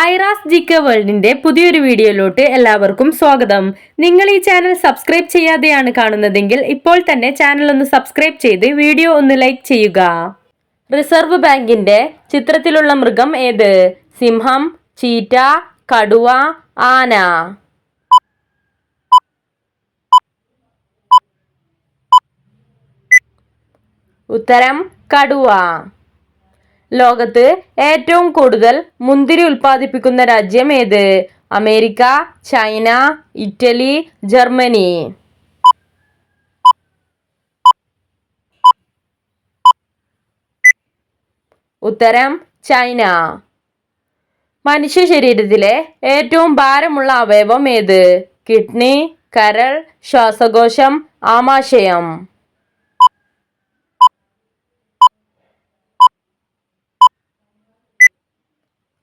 Aira's GK വേൾഡിന്റെ പുതിയൊരു വീഡിയോയിലോട്ട് എല്ലാവർക്കും സ്വാഗതം. നിങ്ങൾ ഈ ചാനൽ സബ്സ്ക്രൈബ് ചെയ്യാതെയാണ് കാണുന്നതെങ്കിൽ ഇപ്പോൾ തന്നെ ചാനൽ ഒന്ന് സബ്സ്ക്രൈബ് ചെയ്ത് വീഡിയോ ഒന്ന് ലൈക്ക് ചെയ്യുക. റിസർവ് ബാങ്കിന്റെ ചിത്രത്തിലുള്ള മൃഗം ഏത്? സിംഹം, ചീറ്റ, കടുവ, ആന. ഉത്തരം കടുവ. ലോകത്ത് ഏറ്റവും കൂടുതൽ മുന്തിരി ഉൽപ്പാദിപ്പിക്കുന്ന രാജ്യം ഏത്? America, China, Italy, Germany. ഉത്തരം ചൈന. മനുഷ്യ ശരീരത്തിലെ ഏറ്റവും ഭാരമുള്ള അവയവം ഏത്? കിഡ്നി, കരൾ, ശ്വാസകോശം, ആമാശയം.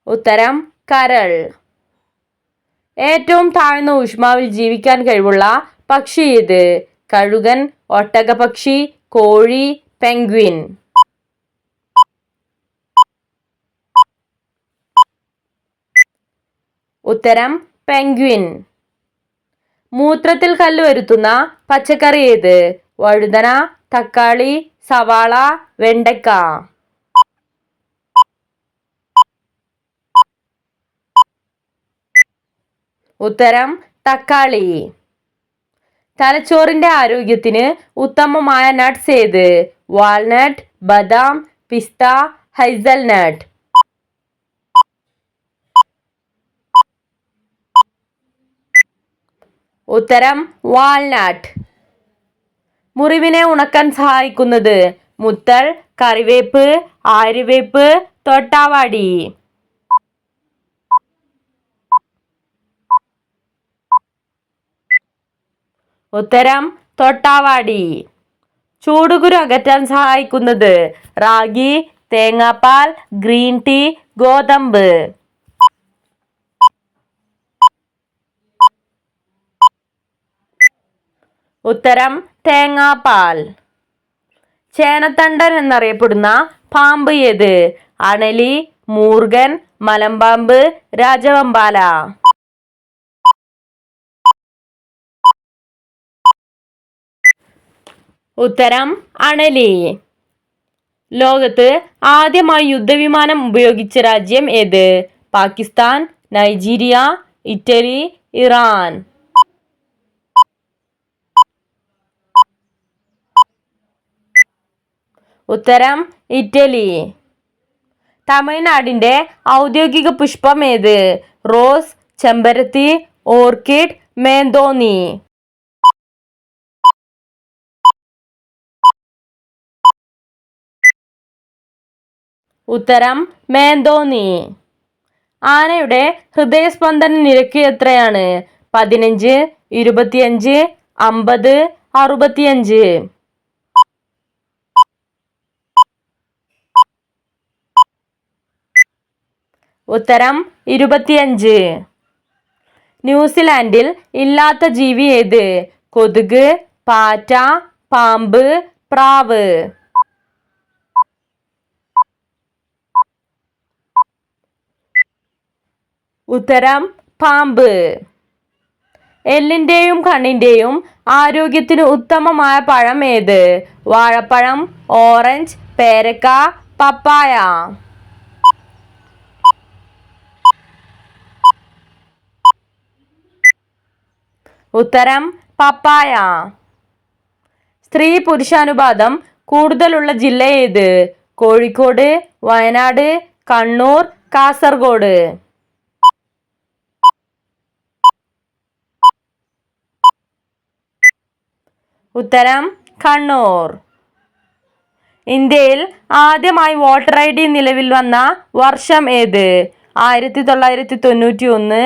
ഉത്തരം കരൾ. ഏറ്റവും താഴ്ന്ന ഊഷ്മാവിൽ ജീവിക്കാൻ കഴിവുള്ള പക്ഷി ഏത്? കഴുകൻ, ഒട്ടകപക്ഷി, കോഴി, പെൻഗ്വിൻ. ഉത്തരം പെൻഗ്വിൻ. മൂത്രത്തിൽ കല്ല് വരുത്തുന്ന പച്ചക്കറി ഏത്? വഴുതന, തക്കാളി, സവാള, വെണ്ടയ്ക്ക. ഉത്തരം തക്കാളി. തലച്ചോറിന്റെ ആരോഗ്യത്തിന് ഉത്തമമായ നട്ട്സ് ഏത്? വാൾനട്ട്, ബദാം, പിസ്ത, ഹൈസൽനട്ട്. ഉത്തരം വാൾനട്ട്. മുറിവിനെ ഉണക്കാൻ സഹായിക്കുന്നത്? മുത്തൾ, കറിവേപ്പ്, ആര്യവേപ്പ്, തൊട്ടാവാടി. ഉത്തരം തൊട്ടാവാടി. ചൂടുകുരു അകറ്റാൻ സഹായിക്കുന്നത്? റാഗി, തേങ്ങാപ്പാൽ, ഗ്രീൻ ടീ, ഗോതമ്പ്. ഉത്തരം തേങ്ങാപ്പാൽ. ചേനത്തണ്ടൻ എന്നറിയപ്പെടുന്ന പാമ്പ് ഏത്? അണലി, മൂർഖൻ, മലമ്പാമ്പ്, രാജവെമ്പാല. ഉത്തരം അണലി. ലോകത്ത് ആദ്യമായി യുദ്ധവിമാനം ഉപയോഗിച്ച രാജ്യം ഏത്? Pakistan, Nigeria, Italy, Iran. ഉത്തരം ഇറ്റലി. തമിഴ്നാടിന്റെ ഔദ്യോഗിക പുഷ്പം ഏത്? റോസ്, ചെമ്പരത്തി, ഓർക്കിഡ്, മേന്തോന്നി. ഉത്തരം മേന്തോന്നി. ആനയുടെ ഹൃദയസ്പന്ദന നിരക്ക് എത്രയാണ്? 15, 25, 50, 65. ഉത്തരം 25. ന്യൂസിലാൻഡിൽ ഇല്ലാത്ത ജീവി ഏത്? കൊതുക്, പാറ്റ, പാമ്പ്, പ്രാവ്. ഉത്തരം പാമ്പ്. എല്ലിന്റെയും കണ്ണിന്റെയും ആരോഗ്യത്തിന് ഉത്തമമായ പഴം ഏത്? വാഴപ്പഴം, ഓറഞ്ച്, പേരക്ക, പപ്പായ. ഉത്തരം പപ്പായ. സ്ത്രീ പുരുഷാനുപാതം കൂടുതലുള്ള ജില്ല ഏത്? കോഴിക്കോട്, വയനാട്, കണ്ണൂർ, കാസർഗോഡ്. ഉത്തരം കണ്ണൂർ. ഇന്ത്യയിൽ ആദ്യമായി വോട്ടർ ID നിലവിൽ വന്ന വർഷം ഏത്? 1991,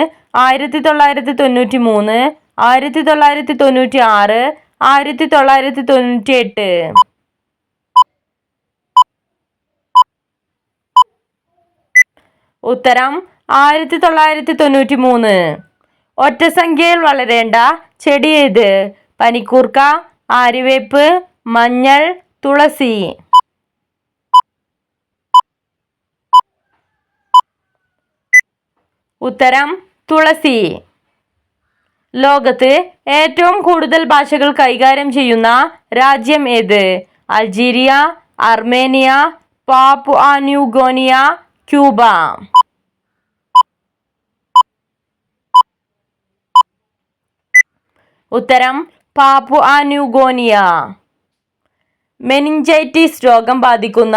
1993, 1996, 1998. ഉത്തരം 1993. ഒറ്റസംഖ്യയിൽ വളരേണ്ട ചെടി ഏത്? പനിക്കൂർക്ക, ആര്യവേപ്പ്, മഞ്ഞൾ, തുളസി. ഉത്തരം തുളസി. ലോകത്ത് ഏറ്റവും കൂടുതൽ ഭാഷകൾ കൈകാര്യം ചെയ്യുന്ന രാജ്യം ഏത്? Algeria, Armenia, Papua new guinea, Cuba. ഉത്തരം പാപ്പുവ ന്യൂ ഗിനിയ. മെനിഞ്ചൈറ്റിസ് രോഗം ബാധിക്കുന്ന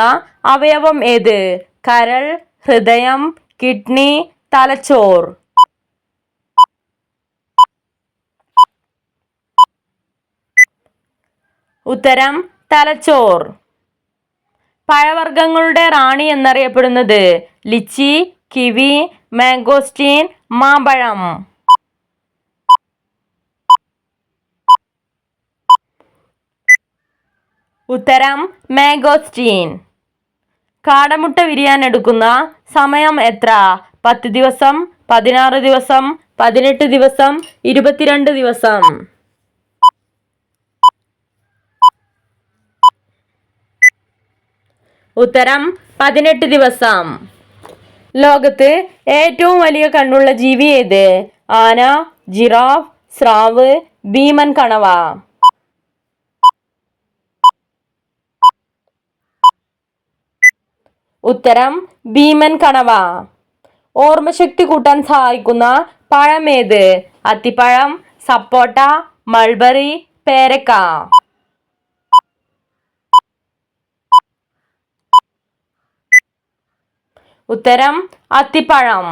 അവയവം ഏത്? കരൾ, ഹൃദയം, കിഡ്നി, തലച്ചോർ. ഉത്തരം തലച്ചോർ. പഴവർഗ്ഗങ്ങളുടെ റാണി എന്നറിയപ്പെടുന്നത്? ലിച്ചി, കിവി, മാംഗോസ്റ്റീൻ, മാമ്പഴം. ഉത്തരം മാംഗോസ്റ്റീൻ. കാടമുട്ട വിരിയാൻ എടുക്കുന്ന സമയം എത്ര? 10 ദിവസം, 16 ദിവസം, 18 ദിവസം, 22 ദിവസം. ഉത്തരം 18 ദിവസം. ലോകത്ത് ഏറ്റവും വലിയ കണ്ണുള്ള ജീവി ഏത്? ആന, ജിറാഫ്, സ്രാവ്, ഭീമൻ കണവ. ഉത്തരം ഭീമൻ കണവ. ഓർമ്മശക്തി കൂട്ടാൻ സഹായിക്കുന്ന പഴം ഏത്? അത്തിപ്പഴം, സപ്പോട്ട, മൾബറി, പേരക്ക. ഉത്തരം അത്തിപ്പഴം.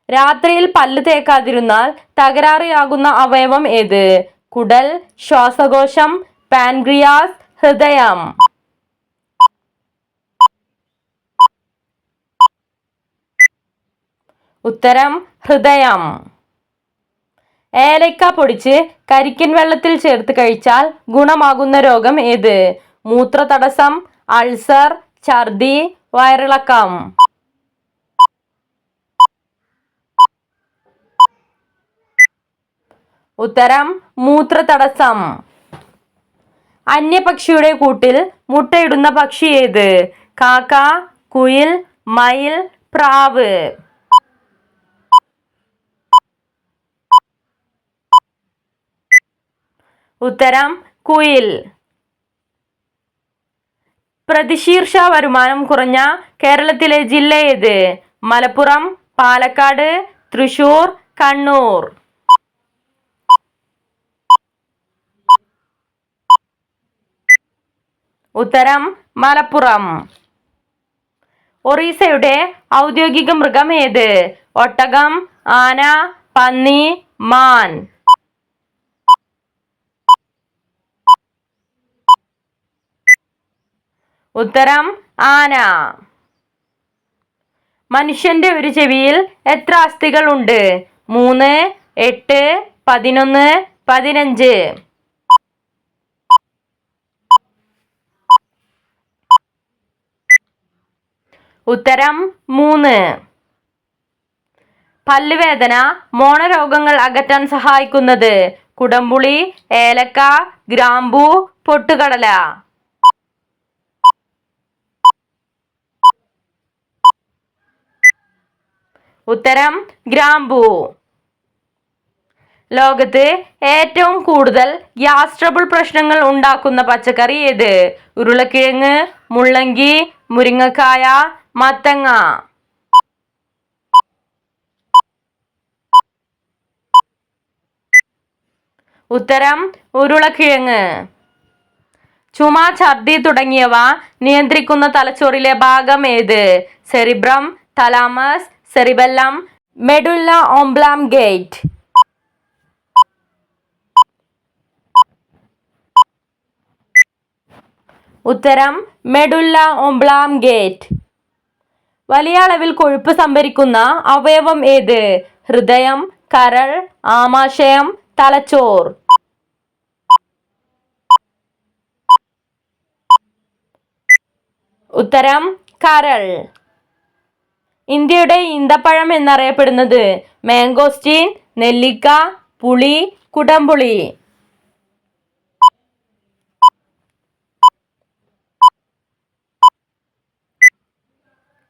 രാത്രിയിൽ പല്ല് തേക്കാതിരുന്നാൽ തകരാറിലാകുന്ന അവയവം ഏത്? കുടൽ, ശ്വാസകോശം, പാൻക്രിയാസ്, ഹൃദയം. ഉത്തരം ഹൃദയം. ഏലക്ക പൊടിച്ച് കരിക്കിൻ വെള്ളത്തിൽ ചേർത്ത് കഴിച്ചാൽ ഗുണമാകുന്ന രോഗം ഏത്? മൂത്രതടസ്സം, അൾസർ, ഛർദി, വയറിളക്കം. ഉത്തരം മൂത്രതടസ്സം. അന്യപക്ഷിയുടെ കൂട്ടിൽ മുട്ടയിടുന്ന പക്ഷി ഏത്? കാക്ക, കുയിൽ, മയിൽ, പ്രാവ്. ഉത്തരം കുയിൽ. പ്രതിശീർഷ വരുമാനം കുറഞ്ഞ കേരളത്തിലെ ജില്ല ഏത്? മലപ്പുറം, പാലക്കാട്, തൃശൂർ, കണ്ണൂർ. ഉത്തരം മലപ്പുറം. ഒറീസയുടെ ഔദ്യോഗിക മൃഗം ഏത്? ഒട്ടകം, ആന, പന്നി, മാൻ. ഉത്തരം ആന. മനുഷ്യന്റെ ഒരു ചെവിയിൽ എത്ര അസ്ഥികൾ ഉണ്ട്? 3, 8, 11, 15. ഉത്തരം 3. പല്ലുവേദന, മോണരോഗങ്ങൾ അകറ്റാൻ സഹായിക്കുന്നത്? കുടംപുളി, ഏലക്ക, ഗ്രാമ്പൂ, പൊട്ടുകടല. ഉത്തരം ഗ്രാമ്പൂ. ലോകത്ത് ഏറ്റവും കൂടുതൽ ഗ്യാസ് ട്രബിൾ പ്രശ്നങ്ങൾ ഉണ്ടാക്കുന്ന പച്ചക്കറി ഏത്? ഉരുളക്കിഴങ്ങ്, മുള്ളങ്കി, മുരിങ്ങക്കായ, മത്തങ്ങ. ഉത്തരം ഉരുളക്കിഴങ്ങ്. ചുമ, ഛർദി തുടങ്ങിയവ നിയന്ത്രിക്കുന്ന തലച്ചോറിലെ ഭാഗം ഏത്? Cerebrum, thalamus, cerebellum, medulla oblongata. ഉത്തരം മെഡുല്ല ഓബ്ലാങ്കേറ്റ. വലിയ അളവിൽ കൊഴുപ്പ് സംഭരിക്കുന്ന അവയവം ഏത്? ഹൃദയം, കരൾ, ആമാശയം, തലച്ചോർ. ഉത്തരം കരൾ. ഇന്ത്യയുടെ ഈന്തപ്പഴം എന്നറിയപ്പെടുന്നത്? മാംഗോസ്റ്റീൻ, നെല്ലിക്ക, പുളി, കുടംപുളി.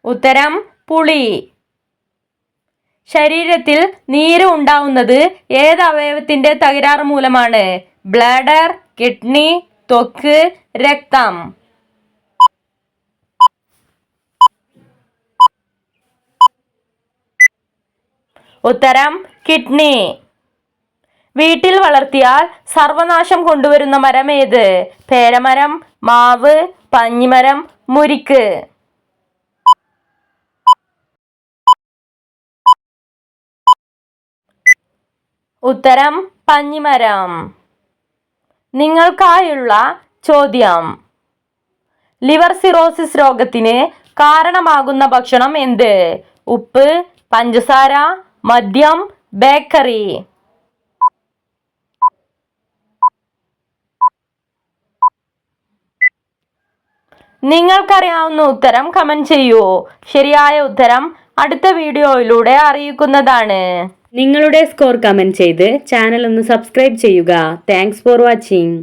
ഉത്തരം പുളി. ശരീരത്തിൽ നീര് ഉണ്ടാവുന്നത് ഏത് അവയവത്തിന്റെ തകരാറ് മൂലമാണ്? ബ്ലാഡർ, കിഡ്നി, ത്വക്ക്, രക്തം. ഉത്തരം കിഡ്നി. വീട്ടിൽ വളർത്തിയാൽ സർവനാശം കൊണ്ടുവരുന്ന മരം ഏത്? പേരമരം, മാവ്, പഞ്ഞിമരം, മുരിക്ക്. ഉത്തരം പഞ്ഞിമരം. നിങ്ങൾക്കായുള്ള ചോദ്യം: ലിവർ സിറോസിസ് രോഗത്തിന് കാരണമാകുന്ന ഭക്ഷണം എന്ത്? ഉപ്പ്, പഞ്ചസാര, മദ്യം, ബേക്കറി. നിങ്ങൾക്കറിയാവുന്ന ഉത്തരം കമന്റ് ചെയ്യൂ. ശരിയായ ഉത്തരം അടുത്ത വീഡിയോയിലൂടെ അറിയിക്കുന്നതാണ്. നിങ്ങളുടെ സ്കോർ കമന്റ് ചെയ്ത് ചാനൽ ഒന്ന് സബ്സ്ക്രൈബ് ചെയ്യുക. Thanks for watching.